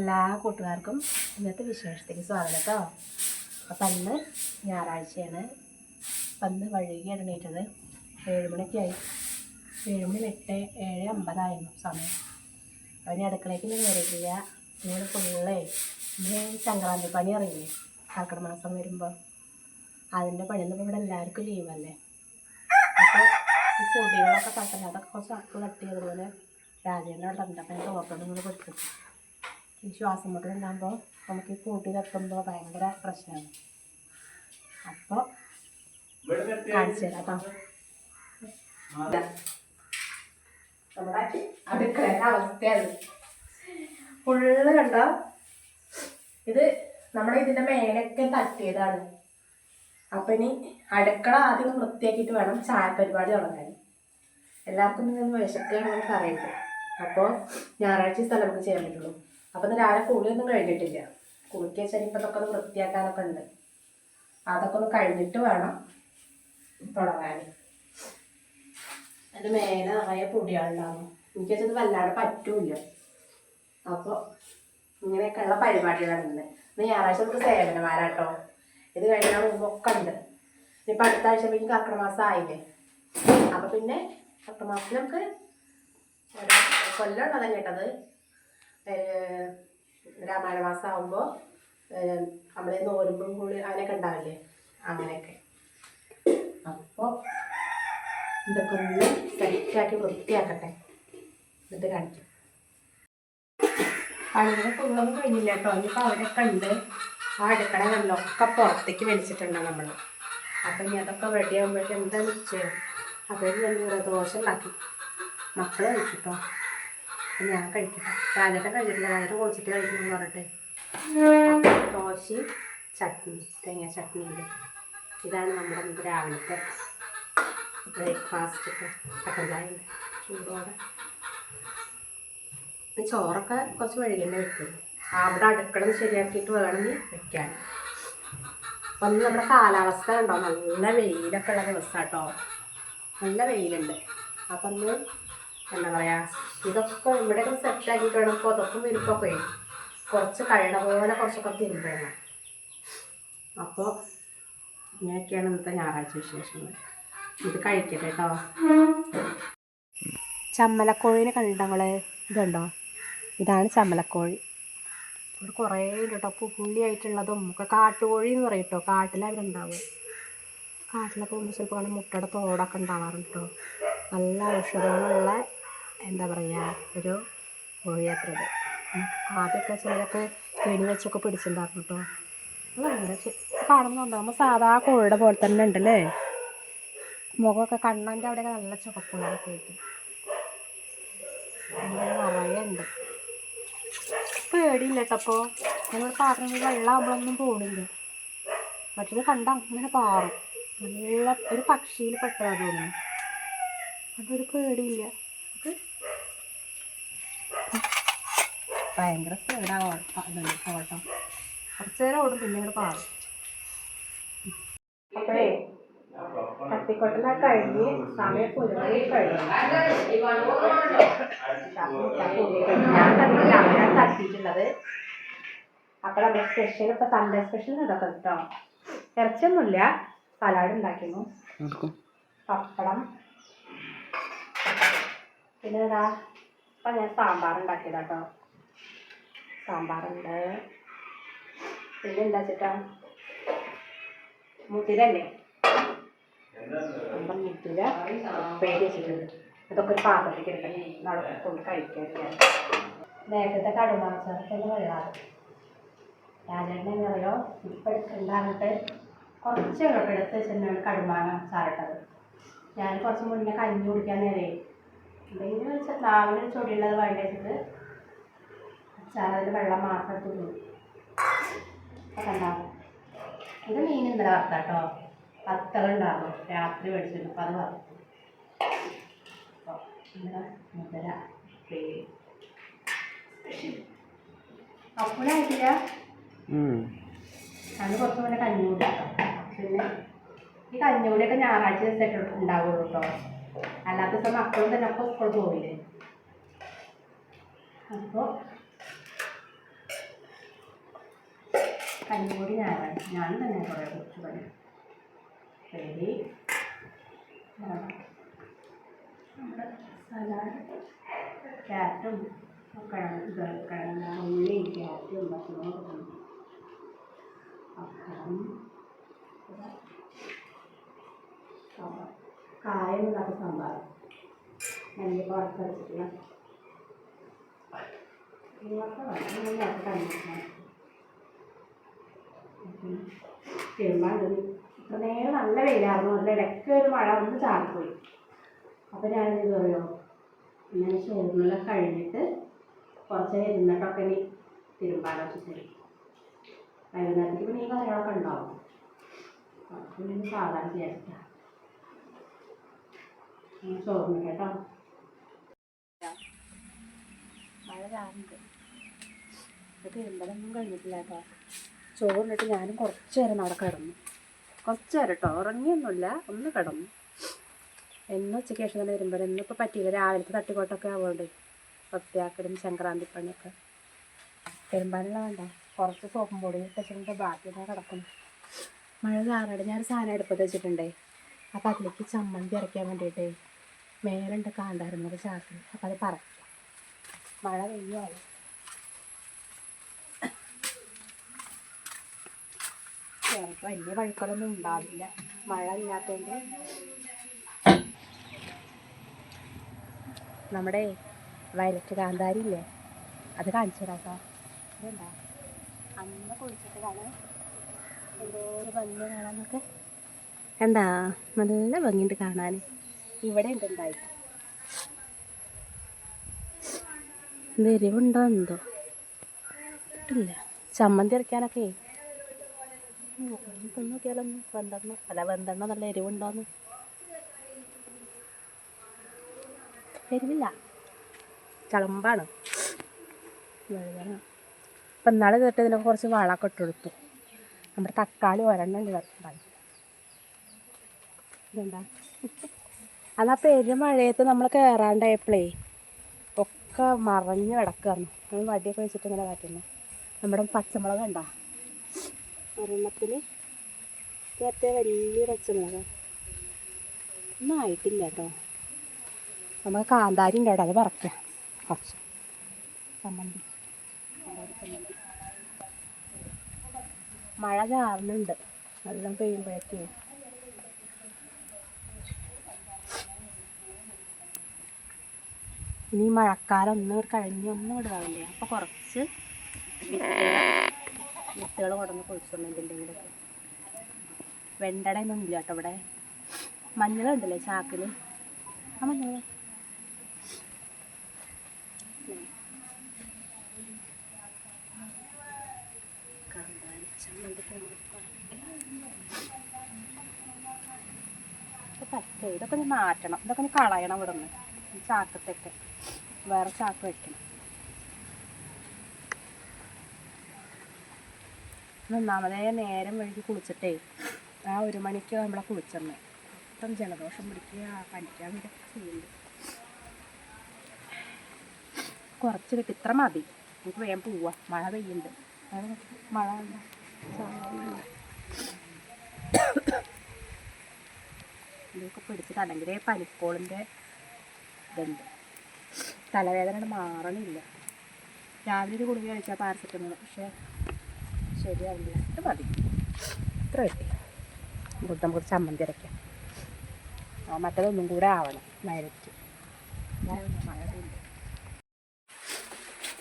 എല്ലാ കൂട്ടുകാർക്കും ഇന്നത്തെ വിശേഷത്തേക്ക് സ്വാഗതം കേട്ടോ. അപ്പം അന്ന് ഞായറാഴ്ചയാണ്. അപ്പം അന്ന് വൈകിയാണ് എണീറ്റത്. 7 മണിക്കായി. 7 മണി 7:50 സമയം. അവന് അടുക്കളയ്ക്ക് കയറിയിട്ടില്ല. ഇങ്ങനെ ഫുള്ളേ സംക്രാന്തി പണി അറിയില്ലേ, കർക്കിടക മാസം വരുമ്പോൾ അതിൻ്റെ പണിയൊന്നും ഇവിടെ എല്ലാവർക്കും ലീവല്ലേ. അപ്പോൾ ഈ പൊടികളൊക്കെ തട്ടല്ല, അതൊക്കെ കുറച്ച് അപ്പ് തട്ടി അതുപോലെ രാജേൻ്റെ അവിടെ ഉണ്ട്. അപ്പം ഞാൻ തോർത്തോണ്ട് ഇങ്ങനെ കൊടുക്കും. ഈ ശ്വാസം മുട്ടലുണ്ടാകുമ്പോൾ നമുക്ക് ഈ കൂട്ടി തട്ടുമ്പോൾ ഭയങ്കര പ്രശ്നമാണ്. അപ്പോൾ കാണിച്ചു തരാം കേട്ടോ. നമ്മുടെ അടുക്കളയുടെ അവസ്ഥയാണ് ഫുള്ള് കണ്ടോ. ഇത് നമ്മുടെ ഇതിൻ്റെ മേലൊക്കെ തട്ടിയതാണ്. അപ്പം ഇനി അടുക്കള ആദ്യം വൃത്തിയാക്കിയിട്ട് വേണം ചായ പരിപാടി തുടങ്ങാൻ. എല്ലാവർക്കും നിന്ന് വിശക്കുകയാണെന്ന് പറയട്ടെ. അപ്പോൾ ഞായറാഴ്ച സ്ഥലം നമുക്ക് ചെയ്യാൻ പറ്റുള്ളൂ. അപ്പം ഇന്ന് രാവിലെ കുളിയൊന്നും കഴിഞ്ഞിട്ടില്ല. കുളിക്ക് വെച്ചാൽ ഇപ്പം ഇതൊക്കെ ഒന്ന് വൃത്തിയാക്കാനൊക്കെ ഉണ്ട്. അതൊക്കെ ഒന്ന് കഴിഞ്ഞിട്ട് വേണം തുടങ്ങാൻ. അതിൻ്റെ മേലെ നിറയെ പൊടികളുണ്ടാകും. എനിക്ക് വെച്ചത് വല്ലാതെ പറ്റൂല. അപ്പോൾ ഇങ്ങനെയൊക്കെയുള്ള പരിപാടികളാണ് ഇന്ന്. ഞായറാഴ്ച നമുക്ക് സേവനമാരാട്ടോ. ഇത് കഴിഞ്ഞാൽ മുമ്പൊക്കെ ഉണ്ട്. ഇനിയിപ്പോൾ അടുത്ത ആഴ്ച പിന്നെ കർക്കിടക മാസം ആയില്ലേ. അപ്പം പിന്നെ കർക്കിടക മാസത്തിൽ നമുക്ക് കൊല്ലമുള്ളതാണ് കേട്ടത്. രാമായണ മാസം ആകുമ്പോൾ നമ്മൾ നോരുമ്പും കൂടി അങ്ങനെയൊക്കെ ഉണ്ടാവില്ലേ, അങ്ങനെയൊക്കെ. അപ്പോൾ ഇതൊക്കെ ഒന്ന് സെറ്റാക്കി വൃത്തിയാക്കട്ടെ, എന്നിട്ട് കാണിക്കും. പണികൾ ഫുള്ളൊന്നും കഴിഞ്ഞില്ല കേട്ടോ. ഇനിയിപ്പോൾ അവരൊക്കെ ഉണ്ട്. ആ അടുക്കള കല്ലൊക്കെ പുറത്തേക്ക് വലിച്ചിട്ടുണ്ട് നമ്മൾ. അപ്പം ഇനി അതൊക്കെ റെഡി ആകുമ്പോഴേക്കും എന്താ നിശ്ചയം. അപ്പോൾ ഞാൻ ദോശ ഉണ്ടാക്കി മക്കൾ കഴിച്ചിട്ടോ. അപ്പം ഞാൻ കഴിക്കട്ടെ. രാജേട്ടൻ കഴിച്ചിട്ടില്ല, രാജേട്ടൻ കുളിച്ചിട്ട് കഴിക്കുന്നു പറഞ്ഞിട്ട്. ദോശയും ചട്നി, തേങ്ങ ചട്നിയുണ്ട്. ഇതാണ് നമ്മുടെ നമുക്ക് രാവിലത്തെ ബ്രേക്ക്ഫാസ്റ്റൊക്കെ. കട്ടൻ ചായ ഉണ്ട് ചൂടോടെ. ചോറൊക്കെ കുറച്ച് വഴുകന്നെ വെക്കും. അവിടെ അടുക്കള ശരിയാക്കിയിട്ട് വേണമെങ്കിൽ വെക്കാൻ. അപ്പം ഒന്ന് നമ്മുടെ കാലാവസ്ഥ ഉണ്ടോ, നല്ല വെയിലൊക്കെ ഉള്ള ദിവസം കേട്ടോ. നല്ല വെയിലുണ്ട്. അപ്പം ഒന്ന് എന്താ പറയുക, ഇതൊക്കെ ഇവിടെയൊക്കെ സെറ്റാക്കിയിട്ട് വേണം പുതപ്പും വിരിപ്പൊക്കെ കുറച്ച് കഴിയണ പോലെ കുറച്ചൊക്കെ തിരുമ്പണം. അപ്പോൾ ഇങ്ങനെയൊക്കെയാണ് ഇന്നത്തെ ഞായറാഴ്ച വിശേഷങ്ങൾ. ഇത് കഴിക്കട്ടെ കേട്ടോ. ചമ്മലക്കോഴിനെ കണ്ടിട്ടങ്ങള് ഇതുണ്ടോ, ഇതാണ് ചമ്മലക്കോഴി. ഇവിടെ കുറേ ഉണ്ട് കേട്ടോ, പുള്ളിയായിട്ടുള്ളതും ഒക്കെ. കാട്ടുകോഴി എന്ന് പറയും കേട്ടോ, കാട്ടിലവരുണ്ടാവും. കാട്ടിലൊക്കെ പോകുമ്പോൾ ചിലപ്പോൾ കാണാൻ മുട്ടയുടെ തോടൊക്കെ ഉണ്ടാവാറുണ്ട് കേട്ടോ. നല്ല ഔഷധങ്ങളുള്ള എന്താ പറയുക ഒരു കോഴി അത്രത്. ആദ്യമൊക്കെ ചിലരൊക്കെ കെണി വെച്ചൊക്കെ പിടിച്ചിട്ടുണ്ടായിരുന്നു കേട്ടോ. ഭയങ്കര കാണുന്നുണ്ടോ, നമ്മൾ സാധാ കോഴിയുടെ പോലെ തന്നെ ഉണ്ടല്ലേ. മുഖമൊക്കെ കണ്ണൻ്റെ അവിടെയൊക്കെ നല്ല ചുവപ്പുകളൊക്കെ ആയിട്ട് നിറയെ ഉണ്ട്. പേടിയില്ല കേട്ടോ. അപ്പോൾ നമ്മൾ പാത്രങ്ങൾ വെള്ളമാകുമ്പോഴൊന്നും പോണില്ല. മറ്റത് കണ്ട അങ്ങനെ പാറും. നല്ല ഒരു പക്ഷിയിൽ പെട്ടതാണ് തോന്നുന്നു. അതൊരു പേടിയില്ല. അത് ഭയങ്കര സ്പീഡാവും ഓട്ടം. കുറച്ച് നേരം ഓടും, പിന്നെ ഇവിടെ പാറും. അപ്പോഴേ തട്ടിക്കൊട്ടലൊക്കെ കഴിഞ്ഞ് സമയം പൊരുമണി കഴിഞ്ഞു. ഞാൻ തട്ടിയിട്ടുള്ളത്. അപ്പോൾ നമ്മുടെ സ്പെഷ്യൽ ഇപ്പോൾ സൺഡേ സ്പെഷ്യൽ ഇതൊക്കെ കേട്ടോ. ഇറച്ചിയൊന്നുമില്ല, സലാഡ് ഉണ്ടാക്കുന്നു, പപ്പടം, പിന്നെ ഇതാ ഇപ്പം ഞാൻ സാമ്പാർ ഉണ്ടാക്കിയതാ കേട്ടോ. സാമ്പാറുണ്ട്. പിന്നെ എന്താ വെച്ചിട്ടാ മുതിരല്ലേ, നമ്മുടെ മുതിര ഉപ്പേരി വെച്ചിട്ടുണ്ട്. അതൊക്കെ ഒരു പാത്രത്തേക്ക് എടുക്കണം, അവിടെ കൊണ്ട് കഴിക്കാൻ. നേരത്തെ കടുമാങ്ങ വെള്ളമാണ്. രാജേട്ടനെ എങ്ങനെ അറിയോ, ഇപ്പം എടുക്കണ്ടാന്നിട്ട് കുറച്ച് ഇങ്ങോട്ട് എടുത്ത് വെച്ചിട്ടാണ് കടുമാങ്ങ ചാരട്ടത്. ഞാൻ കുറച്ച് മുന്നേ കഞ്ഞി കുടിക്കാൻ നേരെ എന്തെങ്കിലും വെച്ചാൽ നാവിന് ചൊടിയുള്ളത് വേണ്ട വെച്ചിട്ട് അച്ചാറിൽ വെള്ളം മാത്രം തുള്ളി അപ്പം ഉണ്ടാകും. ഇത് മീൻ ഇന്നലെ വറുത്താട്ടോ. വത്തലുണ്ടാകും, രാത്രി മേടിച്ചിരുന്നു. അപ്പം അത് വറുത്തു. അപ്പോൾ ഇന്നലെ മുതല അപ്പോഴായിട്ടില്ല. അത് കുറച്ച് മുന്നേ കഞ്ഞി കുടിക്കാം. പിന്നെ ഈ കഞ്ഞികൂടിയൊക്കെ ഞായറാഴ്ച ദിവസമായിട്ട് ഉണ്ടാവുള്ളൂ കേട്ടോ. അല്ലാത്ത ദിവസം മക്കളും തന്നെ അപ്പോൾ സ്കൂൾ പോവില്ലേ. അപ്പോൾ കഞ്ഞിപ്പൊടി ഞാൻ തന്നെ കുറേ കുറിച്ച് പണി ശരി. നമ്മുടെ സലാഡ് ക്യാരറ്റും കിഴങ്ങ് ഉള്ളി ക്യാരറ്റും പച്ചമുളകും അപ്പം കായമില്ലാത്ത സാമ്പാർ നെല്ലിക്ക വറുത്തരച്ചിട്ടുള്ള തിരുമ്പാണ്ട് ഇത്ര നേരം നല്ല വെയിലായിരുന്നു. അതിൽ ഇടയ്ക്ക് ഒരു മഴ വന്ന് ചാടിപ്പോയി. അപ്പോൾ ഞാനെന്ത് പറയുമോ, ഇങ്ങനെ ഷെയറിനെല്ലാം കഴിഞ്ഞിട്ട് കുറച്ച് ഇരുന്നിട്ടൊക്കെ ഇനി തിരുമ്പാലോ വെച്ചിട്ട് വൈകുന്നേരത്തേക്ക് പിന്നെ ഈ കറികളൊക്കെ ഉണ്ടാവും. അപ്പോൾ ഇനി സാധാരണ ചെയ്യാം. ചോറിന് കേട്ടോ മഴ ചാറുണ്ട്. തിരുമ്പലൊന്നും കഴിഞ്ഞിട്ടില്ല കേട്ടോ. ചോറിനിട്ട് ഞാനും കുറച്ച് നേരം അവിടെ കിടന്നു. കുറച്ച് നേരം കേട്ടോ, ഉറങ്ങിയൊന്നുമില്ല, ഒന്ന് കിടന്നു. എന്നും ഉച്ചയ്ക്ക് ശേഷം തന്നെ തിരുമ്പൽ. ഇന്നിപ്പോൾ പറ്റിയില്ല, രാവിലത്തെ തട്ടിക്കോട്ടൊക്കെ ആവുകൊണ്ട് വൃത്തിയാക്കലും സംക്രാന്തി പണിയൊക്കെ. തിരുമ്പാനുള്ള വേണ്ട, കുറച്ച് സോപ്പും പൊടി വെച്ചിട്ട് ബാക്കിയൊക്കെ കിടക്കുന്നു. മഴ ചാറുണ്ട്. ഞാൻ സാധനം അടുപ്പത്ത് വെച്ചിട്ടുണ്ടേ. അപ്പോൾ അതിലേക്ക് ചമ്മന്തി അരയ്ക്കാൻ വേണ്ടിയിട്ടേ മേലുണ്ട് കാണ്ടായിരുന്നത് ചാക്കിൽ. അപ്പോൾ അത് പറക്കാം. മഴ പെയ്യുവാണ്. വലിയ വഴുക്കളൊന്നും ഉണ്ടാവില്ല മഴ ഇല്ലാത്തതുകൊണ്ട്. നമ്മുടെ വയലറ്റ് കാന്താരി ഇല്ലേ, അത് കാണിച്ചു തരാം കേട്ടോ. ഇതുണ്ടാ അന്ന് കുളിച്ചിട്ടതാണ്. എന്തോ ഒരു ഭംഗി കാണാനൊക്കെ. എന്താ നല്ല ഭംഗിയുണ്ട് കാണാൻ. ഇവിടെ ഉണ്ട് ഉണ്ടായി. ഇത് എരിവുണ്ടോ എന്തോ ഇല്ല. ചമ്മന്തി അരയ്ക്കാനൊക്കെ നോക്കിയാലൊന്ന് വെന്തെണ്ണ നല്ല എരിവുണ്ടോന്ന്. എരിവില്ല, ചളമ്പാണ്. അപ്പം ഇന്നാൾ കേട്ട് ഇതിനൊക്കെ കുറച്ച് വളമൊക്കെ ഇട്ട് കൊടുത്തു. നമ്മുടെ തക്കാളി ഒരെണ്ണം ചേർത്തുണ്ടായി. ഇതെന്താ എന്നാൽ പെരുമഴയത്ത് നമ്മൾ കയറാണ്ടായപ്പോഴേ ഒക്കെ മറഞ്ഞ് കിടക്കുകയാണ്. നമ്മൾ വടിയൊക്കെ വെച്ചിട്ട് ഇങ്ങനെ കാറ്റുന്നു. നമ്മുടെ പച്ചമുളക് ഉണ്ടോ, ഒരെണ്ണത്തിൽ നേരത്തെ വലിയ പച്ചമുളക് ഒന്നും ആയിട്ടില്ല കേട്ടോ. നമ്മൾ കാന്താരി ഉണ്ട് കേട്ടോ, അത് പറക്കുക കുറച്ച് ചമ്മന്തി. മഴ ചാറുന്നുണ്ട്, വെള്ളം പെയ്യുമ്പോഴേക്കേ. ഇനി മഴക്കാലം ഒന്നും ഇടാവില്ലേ. അപ്പോൾ കുറച്ച് വിത്തുകൾ കൊണ്ടുവന്ന് കുഴിച്ചിട്ടുണ്ടെങ്കിലൊക്കെ. വെണ്ടടയൊന്നും ഇല്ല കേട്ടോ ഇവിടെ. മഞ്ഞളുണ്ടല്ലേ ചാക്കിൽ, ആ മഞ്ഞൾ പച്ച. ഇതൊക്കെ ഒന്ന് മാറ്റണം, ഇതൊക്കെ ഒന്ന് കളയണം ഇവിടെ നിന്ന്. ചാക്കത്തൊക്കെ വേറെ ചാക്ക് വയ്ക്കണം. ഒന്നാമതേ നേരം വഴുകി കുളിച്ചിട്ടേ ആ 1 മണിക്ക് നമ്മളെ കുളിച്ചെന്ന് ഇപ്പം ജലദോഷം പിടിക്കുക, പനിക്കാൻ വേണ്ടിയൊക്കെ ചെയ്യുന്നുണ്ട്. കുറച്ച് കിട്ടി, ഇത്ര മതി. നമുക്ക് വേഗം പോവാം, മഴ പെയ്യുന്നുണ്ട്. മഴ ഇതൊക്കെ പിടിച്ചിട്ട് അല്ലെങ്കിൽ പനിക്കോളിൻ്റെ ഇതുണ്ട്. തലവേദന മാറണില്ല. രാവിലെ ഒരു ഗുളിക കഴിച്ചാൽ പാരസെറ്റമോൾ, പക്ഷേ ശരിയാവില്ല. ഇത് മതി, ഇത്ര കിട്ടി. നമുക്ക് ചമ്മന്തി അരയ്ക്കാം. മറ്റതൊന്നും കൂടെ ആവണം നേരറ്റ്. മഴ പെയ്തു.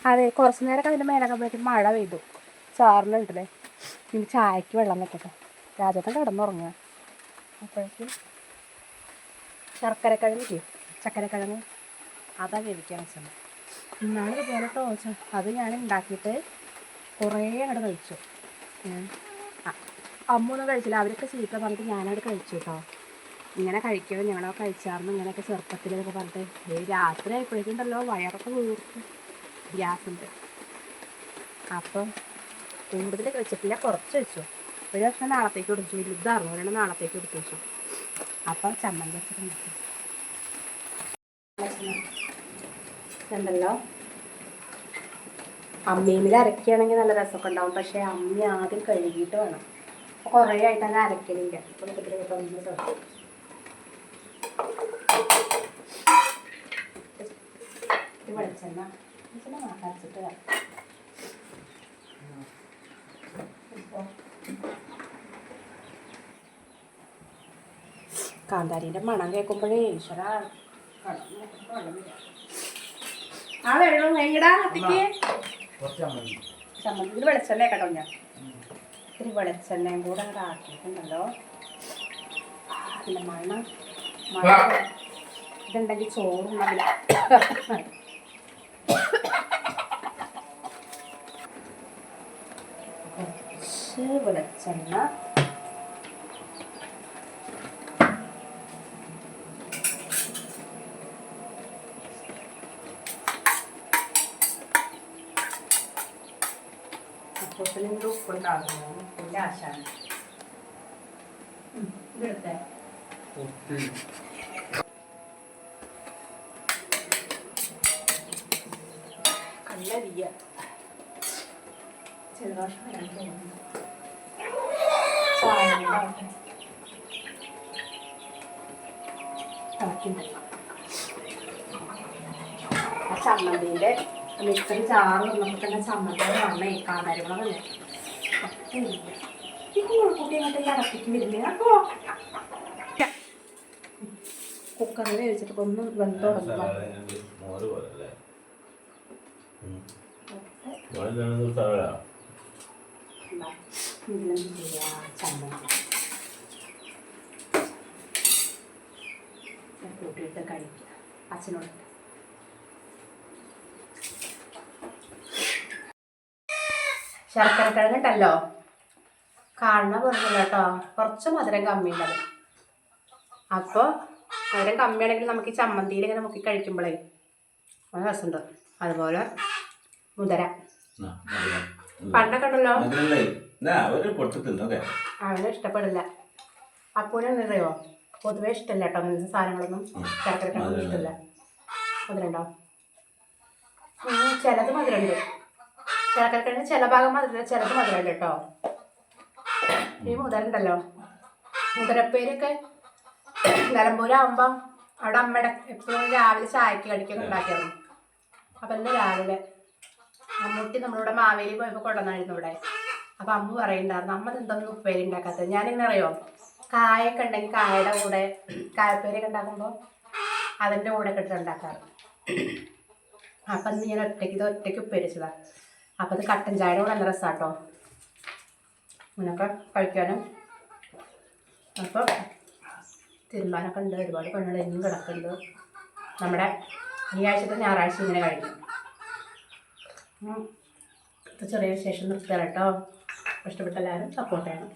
അതെ, കുറച്ച് നേരമൊക്കെ അതിൻ്റെ മേലൊക്കെ പോയിട്ട് മഴ പെയ്തു. ചാറിനുണ്ടല്ലേ. ഇനി ചായക്ക് വെള്ളം വെക്കട്ടെ. രാജേട്ടൻ കിടന്നുറങ്ങുക. അപ്പോഴേക്കും ചക്കരക്കിഴങ്ങ് അതാ വേവിക്കാൻ വെച്ചത്. ഇന്നാണ് ഇതുപോലെ ടോച്ച. അത് ഞാൻ ഉണ്ടാക്കിയിട്ട് കുറേ അങ്ങോട്ട് കഴിച്ചു. അമ്മൊന്നും കഴിച്ചില്ല, അവരൊക്കെ ചീത്ത പറഞ്ഞിട്ട് ഞാനവിടെ കഴിച്ചു കേട്ടോ. ഇങ്ങനെ കഴിക്കണം, ഞങ്ങളൊക്കെ കഴിച്ചായിരുന്നു ഇങ്ങനെയൊക്കെ ചെറുപ്പത്തിലൊക്കെ പറഞ്ഞിട്ട്. രാത്രി ആയപ്പോഴേക്കുണ്ടല്ലോ വയറൊക്കെ വീർത്ത് ഗ്യാസുണ്ട്. അപ്പം കൂടുതൽ കഴിച്ചിട്ടില്ല, കുറച്ച് വെച്ചു. ഒരു വർഷം നാളത്തേക്ക് എടുത്തു. വലുതായിരുന്നു, ഒരെണ്ണം നാളത്തേക്ക് എടുത്തു വെച്ചു. അപ്പം ചമ്മന്തി വെച്ചിട്ടുണ്ട് ഉണ്ടല്ലോ. അമ്മിയിൽ അരക്കുകയാണെങ്കിൽ നല്ല രസമൊക്കെ ഉണ്ടാവും. പക്ഷേ അമ്മി ആദ്യം കഴുകിയിട്ട് വേണം. അപ്പോൾ കുറേ ആയിട്ട് അത് അരക്കലില്ല. അപ്പോൾ നമുക്ക് ഇതിലേക്ക് ഒന്ന് ചേർക്കും. വെളിച്ചെണ്ണ അരച്ചിട്ട് വേണം. കാന്താരിൻ്റെ മണം കേൾക്കുമ്പോഴേ ഈശ്വര ആ വെള്ളം എങ്ങടാ കത്തിക്ക്. ചമ്മന്തിയിൽ വെളിച്ചെണ്ണ കേട്ടോ. ഞാൻ ഇത്തിരി വെളിച്ചെണ്ണയും കൂടെ അങ്ങോട്ട് ആക്കിയിട്ടുണ്ടല്ലോ. അതിൻ്റെ മണം ഇതുണ്ടെങ്കിൽ ചോറുണ്ടാവില്ല. കുറച്ച് വെളിച്ചെണ്ണ, അപ്പോഴത്തേനും ഉപ്പുണ്ടാകുന്നു. ഉപ്പിൻ്റെ ആശാണ് ഇതെടുത്തേ. കല്ലരിയ ചെറുദോഷം വരാൻ തോന്നുന്നു. ചായ ഉണ്ടാവട്ടെ. ആ ചമ്മന്തിൻ്റെ മിക്സർ ചാറ് വന്നപ്പോൾ തന്നെ ചമ്മന്തി വന്നേ കാന്താരിമുളകല്ലേ. കുട്ടി അങ്ങോട്ട് ഇറക്കിക്ക് വരുന്നേ. അപ്പോൾ കുക്കറിൽ വേവിച്ചിട്ട് ഒന്ന് വെന്തോ ചമ്മന്തി കൂട്ടിയിട്ട് കഴിക്കുക. അച്ഛനോട് ശർക്കര കിഴങ്ങുണ്ടല്ലോ കാണുന്ന പോലുമില്ല കേട്ടോ. കുറച്ച് മധുരം കമ്മിയുണ്ടത്. അപ്പോൾ മധുരം കമ്മിയാണെങ്കിൽ നമുക്ക് ഈ ചമ്മന്തിയിൽ ഇങ്ങനെ മുക്കി കഴിക്കുമ്പോഴേ നല്ല രസമുണ്ട്. അതുപോലെ മുതിര പണ്ടൊക്കെ ഉണ്ടല്ലോ അവന് ഇഷ്ടപ്പെടില്ല. അപ്പൂനെന്നറിയോ പൊതുവെ ഇഷ്ടമല്ല കേട്ടോ അങ്ങനത്തെ സാധനങ്ങളൊന്നും. ശർക്കര കിഴങ്ങൊന്നും ഇഷ്ടമില്ല. മധുരമുണ്ടോ? ചിലത് മധുരമുണ്ട്. ശർക്കരക്കിഴങ്ങ് ചില ഭാഗം മധുരം, ചിലത് മധുരമുണ്ട് കേട്ടോ. ഈ മുതലുണ്ടല്ലോ, മുതിരപ്പേരൊക്കെ നിലമ്പൂരാകുമ്പം അവിടെ അമ്മയുടെ എപ്പോഴും രാവിലെ ചായക്ക് കടിക്കൊക്കെ ഉണ്ടാക്കിയായിരുന്നു. അപ്പം ഇന്ന് രാവിലെ അമ്മൂട്ടി നമ്മളിവിടെ മാവേലി പോയപ്പോൾ കൊണ്ടുവന്നായിരുന്നു ഇവിടെ. അപ്പം അമ്മ പറയുന്നുണ്ടായിരുന്നു അമ്മ എന്തൊന്നും ഉപ്പേരി ഉണ്ടാക്കാത്തത്. ഞാനിങ്ങനെ അറിയോ കായൊക്കെ ഉണ്ടെങ്കിൽ കായയുടെ കൂടെ കായപ്പേരൊക്കെ ഉണ്ടാക്കുമ്പോൾ അതിൻ്റെ കൂടെ ഒക്കെ ഇട്ട് ഉണ്ടാക്കാറ്. അപ്പം ഇന്ന് ഞാൻ ഒറ്റയ്ക്ക് ഉപ്പേരിച്ചതാണ്. അപ്പോൾ അത് കട്ടൻ ചായയുടെ കൂടെ നല്ല രസമാട്ടോ അങ്ങനെയൊക്കെ കഴിക്കാനും. അപ്പോൾ തിരുമ്പാനൊക്കെ ഉണ്ട്. ഒരുപാട് പെണ്ണുകൾ ഇനിയും കിടക്കുന്നുണ്ട്. നമ്മുടെ ഈ ആഴ്ചത്തെ ഞായറാഴ്ച ഇങ്ങനെ കഴിക്കും. ഇത് ചെറിയ വിശേഷം നിർത്തുക കേട്ടോ. ഇഷ്ടപ്പെട്ട എല്ലാവരും സപ്പോർട്ട് ചെയ്യണം.